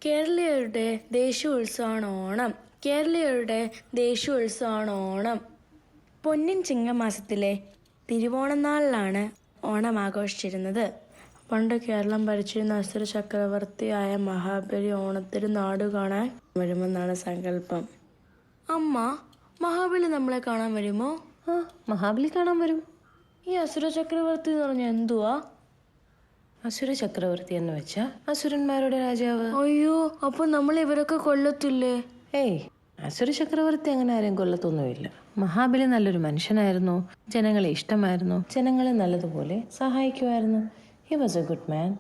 കേരളീയരുടെ ദേശീയോത്സവമാണ് ഓണം. കേരളീയരുടെ ദേശീയോത്സവമാണ് ഓണം. പൊന്നിൻ ചിങ്ങമാസത്തിലെ തിരുവോണനാളിലാണ് ഓണം ആഘോഷിച്ചിരുന്നത്. പണ്ട് കേരളം ഭരിച്ചിരുന്ന അസുര ചക്രവർത്തിയായ മഹാബലി ഓണത്തിന് നാട് കാണാൻ വരുമെന്നാണ് സങ്കല്പം. അമ്മ, മഹാബലി നമ്മളെ കാണാൻ വരുമോ? മഹാബലി കാണാൻ വരും. ഈ അസുര ചക്രവർത്തി എന്ന് പറഞ്ഞാൽ എന്തുവാ? അസുര ചക്രവർത്തി എന്ന് വെച്ചാ അസുരന്മാരുടെ രാജാവ്. അയ്യോ, അപ്പൊ നമ്മൾ ഇവരൊക്കെ കൊല്ലത്തില്ലേ? ഏയ്, അസുര ചക്രവർത്തി അങ്ങനെ ആരെയും കൊല്ലത്തൊന്നുമില്ല. മഹാബലി നല്ലൊരു മനുഷ്യനായിരുന്നു. ജനങ്ങളെ ഇഷ്ടമായിരുന്നു. ജനങ്ങളെ നല്ലതുപോലെ സഹായിക്കുമായിരുന്നു. He was a good man.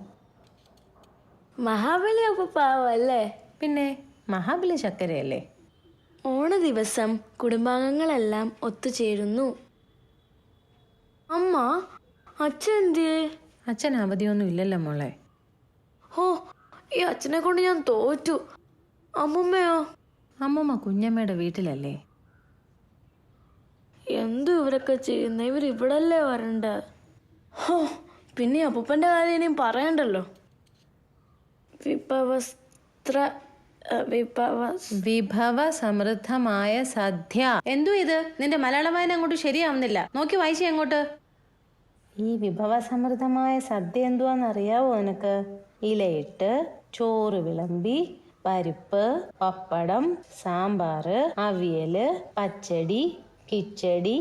Mahabali അപ്പൊ പാവല്ലേ? പിന്നെ മഹാബലി ചക്കരയല്ലേ? ഓണ ദിവസം കുടുംബാംഗങ്ങളെല്ലാം ഒത്തുചേരുന്നു. അമ്മ, അച്ഛൻ എന്തിയേ? അച്ഛൻ അവധിയൊന്നും ഇല്ലല്ലോ മോളെ. ഹോ, ഈ അച്ഛനെ കൊണ്ട് ഞാൻ തോറ്റു. അമ്മുമ്മയോ? അമ്മമ്മ കുഞ്ഞമ്മയുടെ വീട്ടിലല്ലേ. എന്തു ഇവരൊക്കെ ചെയ്യുന്ന? ഇവർ ഇവിടല്ലേ വരണ്ട? ഹോ, പിന്നെ അപ്പൂപ്പന്റെ കാര്യം ഇനിയും പറയണ്ടല്ലോ. വിഭവ സമൃദ്ധമായ സദ്യ. എന്തു ഇത്? നിന്റെ മലയാള വായന അങ്ങോട്ട് ശരിയാവുന്നില്ല. നോക്കി വായിച്ചേ അങ്ങോട്ട്. ഈ വിഭവ സമൃദ്ധമായ സദ്യ എന്തുവാന്നറിയാവോ നിനക്ക്? ഇലയിട്ട് ചോറ് വിളമ്പി, പരിപ്പ്, പപ്പടം, സാമ്പാറ്, അവിയല്, പച്ചടി, കിച്ചടി,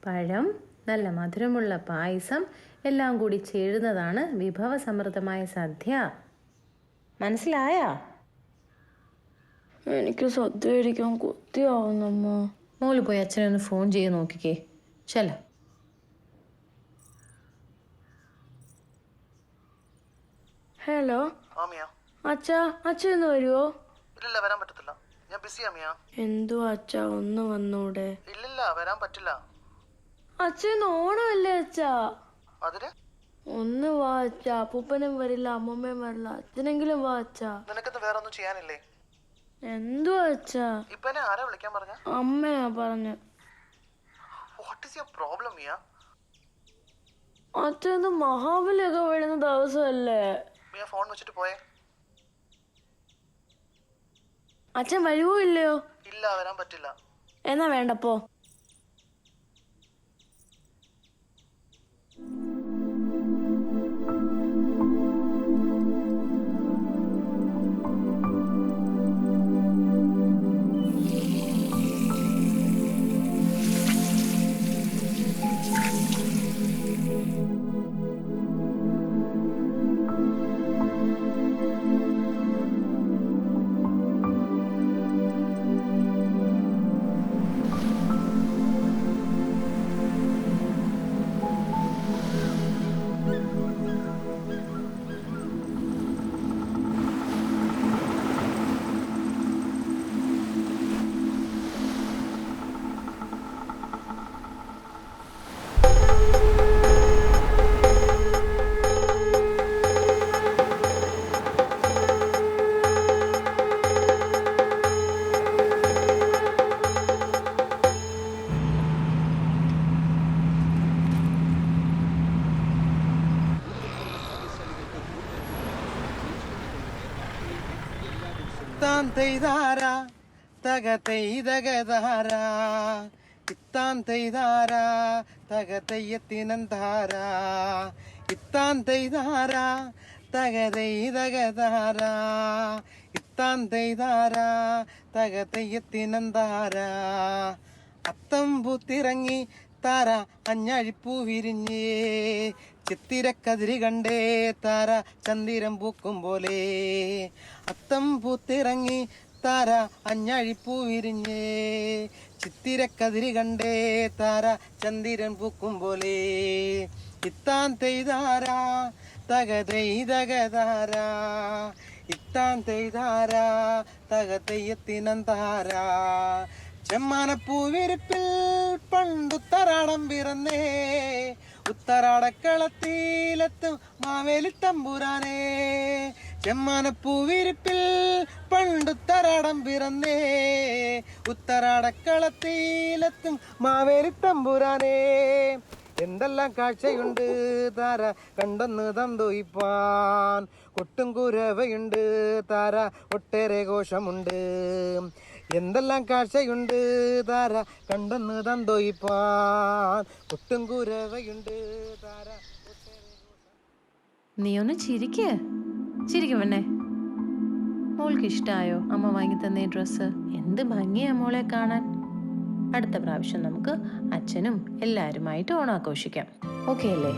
പഴം, നല്ല മധുരമുള്ള പായസം എല്ലാം കൂടി ചേരുന്നതാണ് വിഭവ സമൃദ്ധമായ സദ്യ. മനസ്സിലായാ? എനിക്ക് സദ്യ കഴിക്കാൻ കൊതിയാവുന്നമ്മ. മോള് പോയി അച്ഛനെ ഒന്ന് ഫോൺ ചെയ്ത് നോക്കിക്കേ. ചെല. ഹലോ അച്ഛാ, അച്ഛൻ ഒന്ന് വരുവോ? ഇല്ല, വരാൻ പറ്റത്തില്ല. ഞാൻ ബിസിയാ മിയ. എന്തുവാ അച്ഛാ, ഒന്ന് വന്നൂടെ? ഇല്ലില്ല, വരാൻ പറ്റില്ല. അച്ഛൻ ഓണമല്ലേ അച്ഛാ? അതിന് ഒന്ന് വാ അച്ഛാ. അപ്പൂപ്പനും വരില്ല, അമ്മമ്മയും വരില്ല. അച്ഛനെങ്കിലും വാ അച്ഛാ. നിനക്കെന്ത് വേറെ ഒന്നും ചെയ്യാനില്ലേ? എന്തുവാ അച്ഛാ? ഇപ്പൊ എന്നെ ആരാ വിളിക്കാൻ പറഞ്ഞ? അമ്മയാ പറഞ്ഞു. വാട്ട് ഈസ് യുവർ പ്രോബ്ലം മിയ? അച്ഛൻ ഇത് മഹാബലിയൊക്കെ വരുന്ന ദിവസമല്ലേ? മിയ ഫോൺ വെച്ചിട്ട് പോയേ. അച്ഛൻ വരുവോ ഇല്ലയോ? ഇല്ല, വരാൻ പറ്റില്ല. എന്നാ വേണ്ടപ്പോ. ഇത്താൻ തെയ്താര തക തെയ്തകതാര, ഇത്താൻ തെയ്താര തക തെയ്യത്തിനന്താര, ഇത്താൻ തെയ്താര തക തെയ്തകതാര, ഇത്താൻ തെയ്താര തക തെയ്യത്തിനന്താര. അത്തം പൂത്തിറങ്ങി താര അഞ്ഞഴിപ്പൂ വിരിഞ്ഞേ, ചിത്തിരക്കതിരി കണ്ടേ താര ചന്ദിരം പൂക്കും പോലെ. അത്തം പൂത്തിറങ്ങി താര അഞ്ഞഴിപ്പൂ വിരിഞ്ഞേ, ചിത്തിരക്കതിരി കണ്ടേ താര ചന്ദിരൻ പൂക്കും പോലെ. ഇത്താൻ തെയ്താര തക തെയ്തകതാര, ഇത്താൻ തെയ്താര തക തെയ്യത്തിനന്താര. ചെമ്മാനപ്പൂവിരിപ്പിൽ പണ്ടുത്തരാടം പിറന്നേ, ഉത്തരാടക്കളത്തിലെത്തും മാവേലി തമ്പുരാനേ. ചെമ്മാനപ്പൂവിരിപ്പിൽ പണ്ടുത്തരാടം പിറന്നേ, ഉത്തരാടക്കളത്തിലെത്തും മാവേലി തമ്പുരാനേ. എന്തെല്ലാം കാഴ്ചയുണ്ട് താര കണ്ടെന്ന് തന്തൊയിപ്പാൻ, ഒട്ടും കുരവയുണ്ട് താര ഒട്ടേറെ ഘോഷമുണ്ട് എന്തെല്ലാം കാഴ്ചയുണ്ട് താര കണ്ടെന്ന് തന്തോയിപ്പാൻ ഒട്ടും കുരവയുണ്ട് താര ഒട്ടേറെ നീ ഒന്ന് ചിരിക്കും പെണ്ണേ. മോൾക്ക് ഇഷ്ടമായോ അമ്മ വാങ്ങി തന്ന ഡ്രസ്സ്? എന്ത് ഭംഗിയാ മോളെ കാണാൻ. അടുത്ത പ്രാവശ്യം നമുക്ക് അച്ഛനും എല്ലാവരുമായിട്ട് ഓണാഘോഷിക്കാം. ഓക്കെ അല്ലേ?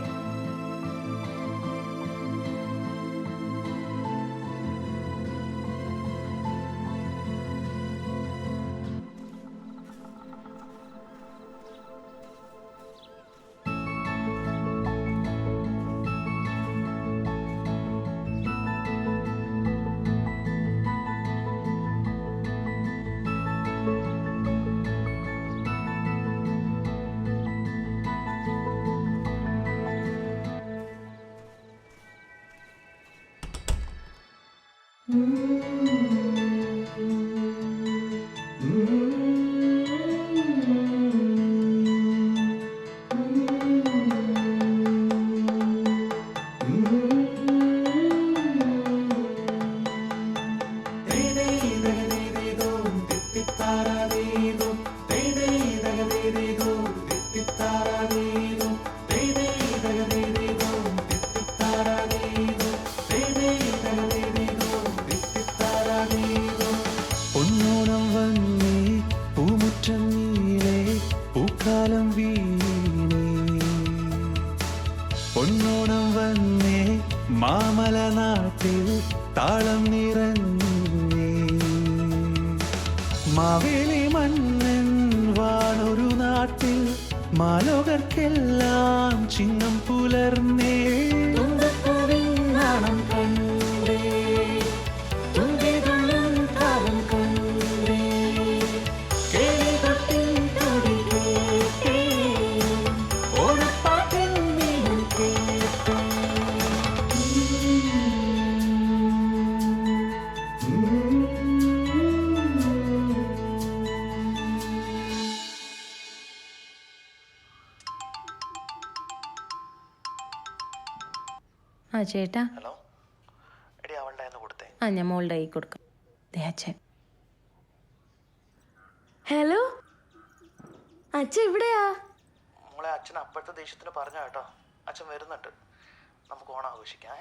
പൊന്നോണം വന്നേ പൂമുറ്റം നീളെ പൂക്കാലം വീണേ പൊന്നോണം വന്നേ മാമല നാട്ടിൽ താളം നിറഞ്ഞേ മാവേലി മന്നൻ വാണൊരു നാട്ടിൽ മാലോകർക്കെല്ലാം ചിഹ്നം പുലർന്നേ നാണം കണ്ടേ ആ ചേട്ടാ. ഹലോ എടി അവളുടെ എന്ന് കൊടുത്തേ. ആ ഞാൻ മോളുടെ കൈ കൊടുക്കാം. ദേ അച്ഛൻ. ഹലോ, അച്ഛൻ ഇവിടെയാ? മോളെ അച്ഛൻ അപ്പോഴത്തെ ദേഷ്യത്തിന് പറഞ്ഞ കേട്ടോ. അച്ഛൻ വരുന്നുണ്ട്, നമുക്ക് ഓണം ആഘോഷിക്കാം.